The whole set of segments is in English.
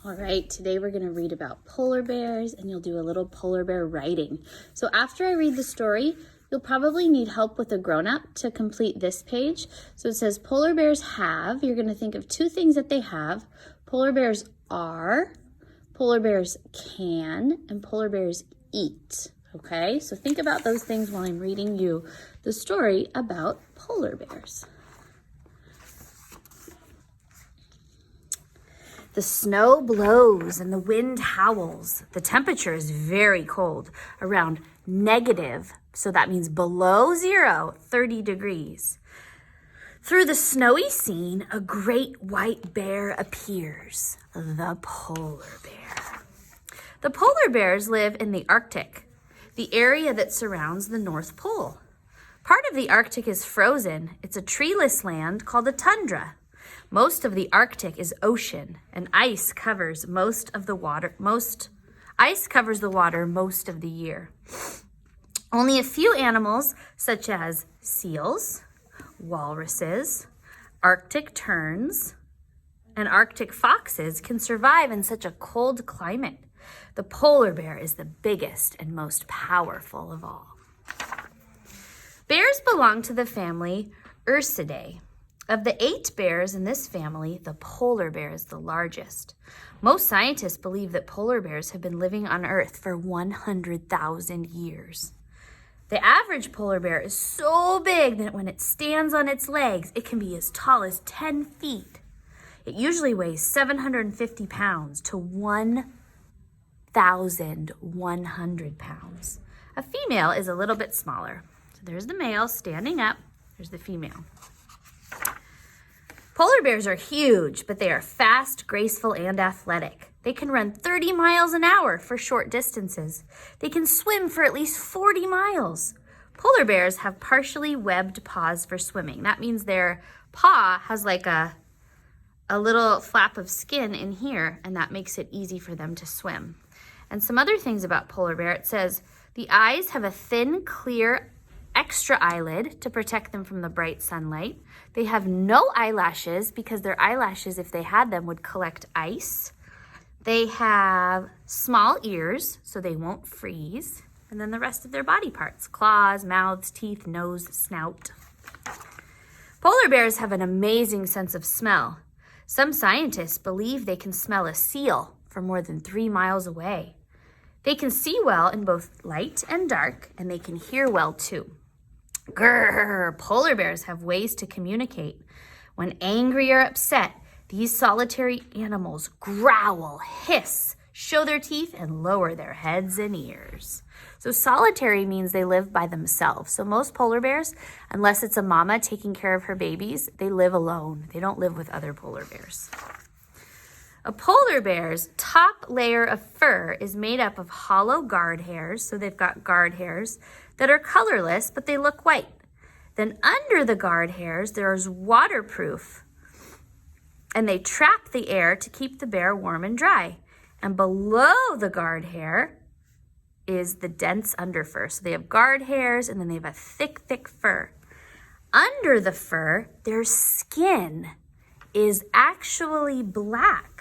All right, today we're going to read about polar bears and you'll do a little polar bear writing. So after I read the story, you'll probably need help with a grown-up to complete this page. So it says polar bears have, you're going to think of two things that they have. Polar bears are, polar bears can, and polar bears eat. Okay, so think about those things while I'm reading you the story about polar bears. The snow blows and the wind howls. The temperature is very cold, around negative, so that means below 30 degrees. Through the snowy scene, a great white bear appears, the polar bear. The polar bears live in the Arctic, the area that surrounds the North Pole. Part of the Arctic is frozen. It's a treeless land called a tundra. Most of the Arctic is ocean, and ice covers the water most of the year. Only a few animals, such as seals, walruses, Arctic terns, and Arctic foxes, can survive in such a cold climate. The polar bear is the biggest and most powerful of all. Bears belong to the family Ursidae. Of the 8 bears in this family, the polar bear is the largest. Most scientists believe that polar bears have been living on Earth for 100,000 years. The average polar bear is so big that when it stands on its legs, it can be as tall as 10 feet. It usually weighs 750 pounds to 1,100 pounds. A female is a little bit smaller. So there's the male standing up. There's the female. Polar bears are huge, but they are fast, graceful, and athletic. They can run 30 miles an hour for short distances. They can swim for at least 40 miles. Polar bears have partially webbed paws for swimming. That means their paw has like a little flap of skin in here, and that makes it easy for them to swim. And some other things about polar bear, it says the eyes have a thin, clear extra eyelid to protect them from the bright sunlight. They have no eyelashes because their eyelashes, if they had them, would collect ice. They have small ears so they won't freeze. And then the rest of their body parts, claws, mouths, teeth, nose, snout. Polar bears have an amazing sense of smell. Some scientists believe they can smell a seal from more than 3 miles away. They can see well in both light and dark, and they can hear well too. Grrr! Polar bears have ways to communicate. When angry or upset, these solitary animals growl, hiss, show their teeth, and lower their heads and ears. So solitary means they live by themselves. So most polar bears, unless it's a mama taking care of her babies, they live alone. They don't live with other polar bears. A polar bear's top layer of fur is made up of hollow guard hairs, so they've got guard hairs that are colorless, but they look white. Then under the guard hairs, there's waterproof, and they trap the air to keep the bear warm and dry. And below the guard hair is the dense underfur. So they have guard hairs, and then they have a thick, thick fur. Under the fur, their skin is actually black,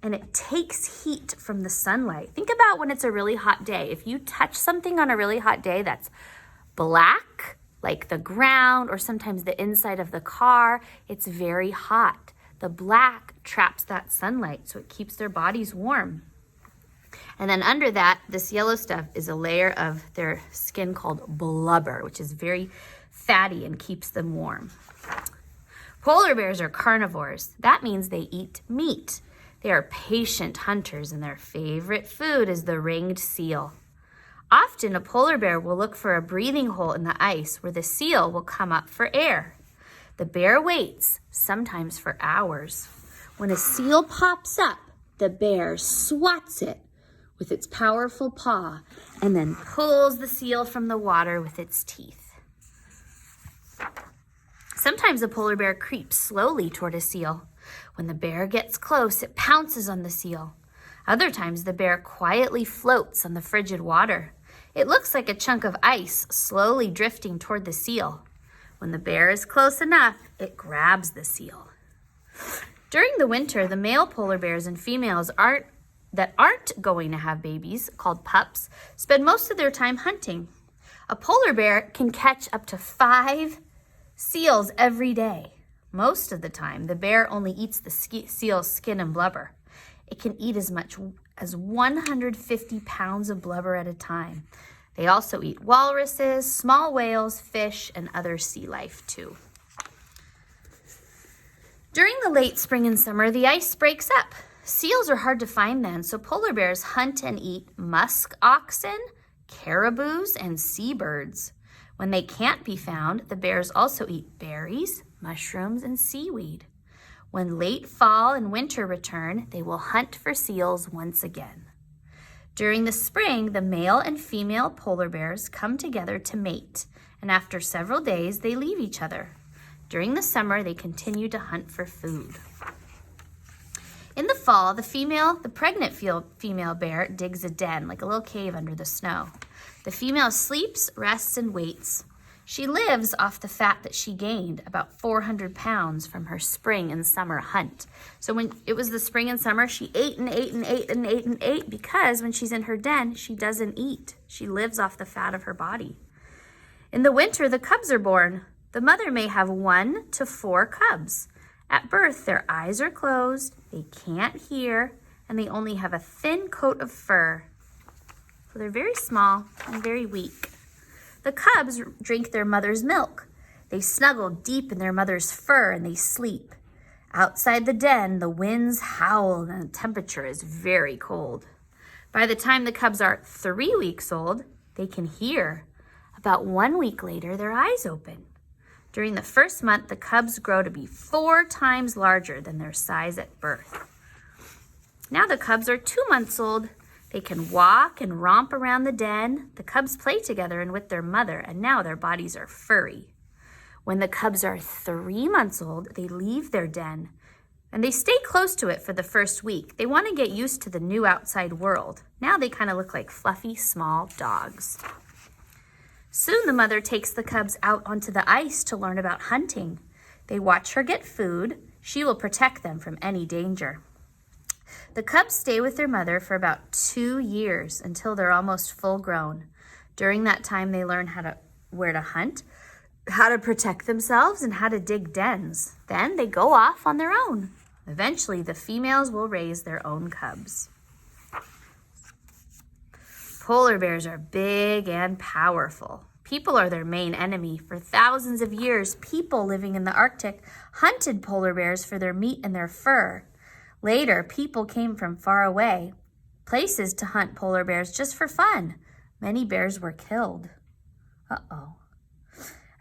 and it takes heat from the sunlight. Think about when it's a really hot day. If you touch something on a really hot day that's black, like the ground or sometimes the inside of the car, it's very hot. The black traps that sunlight, so it keeps their bodies warm. And then under that, this yellow stuff is a layer of their skin called blubber, which is very fatty and keeps them warm. Polar bears are carnivores. That means they eat meat. They are patient hunters, and their favorite food is the ringed seal. Often, a polar bear will look for a breathing hole in the ice where the seal will come up for air. The bear waits, sometimes for hours. When a seal pops up, the bear swats it with its powerful paw and then pulls the seal from the water with its teeth. Sometimes a polar bear creeps slowly toward a seal. When the bear gets close, it pounces on the seal. Other times, the bear quietly floats on the frigid water. It looks like a chunk of ice slowly drifting toward the seal. When the bear is close enough, it grabs the seal. During the winter, the male polar bears and females that aren't going to have babies, called pups, spend most of their time hunting. A polar bear can catch up to 5 seals every day. Most of the time, the bear only eats the seal's skin and blubber. It can eat as much as 150 pounds of blubber at a time. They also eat walruses, small whales, fish, and other sea life too. During the late spring and summer, the ice breaks up. Seals are hard to find then, so polar bears hunt and eat musk oxen, caribous, and seabirds. When they can't be found, the bears also eat berries, mushrooms, and seaweed. When late fall and winter return, they will hunt for seals once again. During the spring, the male and female polar bears come together to mate, and after several days, they leave each other. During the summer, they continue to hunt for food. In the fall, the pregnant female bear digs a den, like a little cave under the snow. The female sleeps, rests, and waits. She lives off the fat that she gained, about 400 pounds from her spring and summer hunt. So when it was the spring and summer, she ate and ate and ate and ate and ate, because when she's in her den, she doesn't eat. She lives off the fat of her body. In the winter, the cubs are born. The mother may have 1 to 4 cubs. At birth, their eyes are closed, they can't hear, and they only have a thin coat of fur. So they're very small and very weak. The cubs drink their mother's milk. They snuggle deep in their mother's fur and they sleep. Outside the den, the winds howl and the temperature is very cold. By the time the cubs are 3 weeks old, they can hear. About 1 week later, their eyes open. During the first month, the cubs grow to be 4 times larger than their size at birth. Now the cubs are 2 months old. They can walk and romp around the den. The cubs play together and with their mother, and now their bodies are furry. When the cubs are 3 months old, they leave their den, and they stay close to it for the first week. They want to get used to the new outside world. Now they kind of look like fluffy, small dogs. Soon the mother takes the cubs out onto the ice to learn about hunting. They watch her get food. She will protect them from any danger. The cubs stay with their mother for about 2 years until they're almost full grown. During that time, they learn where to hunt, how to protect themselves, and how to dig dens. Then they go off on their own. Eventually, the females will raise their own cubs. Polar bears are big and powerful. People are their main enemy. For thousands of years, people living in the Arctic hunted polar bears for their meat and their fur. Later, people came from far away places to hunt polar bears just for fun. Many bears were killed.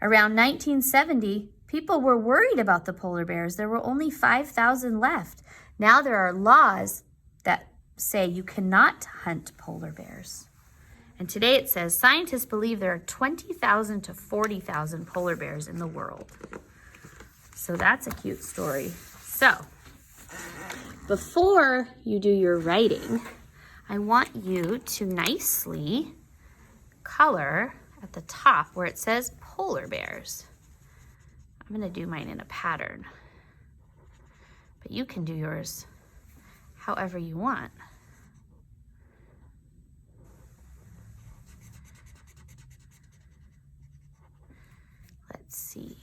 Around 1970, people were worried about the polar bears. There were only 5,000 left. Now there are laws that say you cannot hunt polar bears. And today it says scientists believe there are 20,000 to 40,000 polar bears in the world. So that's a cute story. So before you do your writing, I want you to nicely color at the top where it says polar bears. I'm going to do mine in a pattern, but you can do yours however you want. Let's see.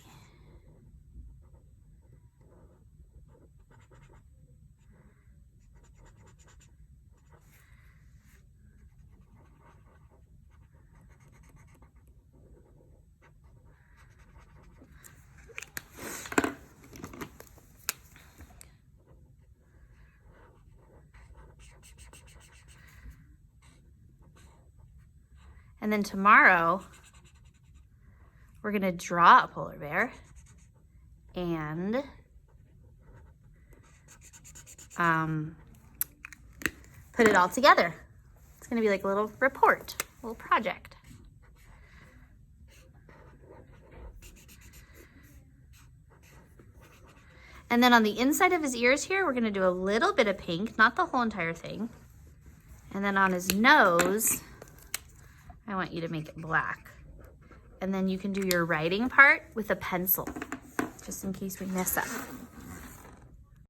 And then tomorrow, we're going to draw a polar bear and put it all together. It's going to be like a little report, a little project. And then on the inside of his ears here, we're going to do a little bit of pink, not the whole entire thing. And then on his nose, I want you to make it black. And then you can do your writing part with a pencil, just in case we mess up.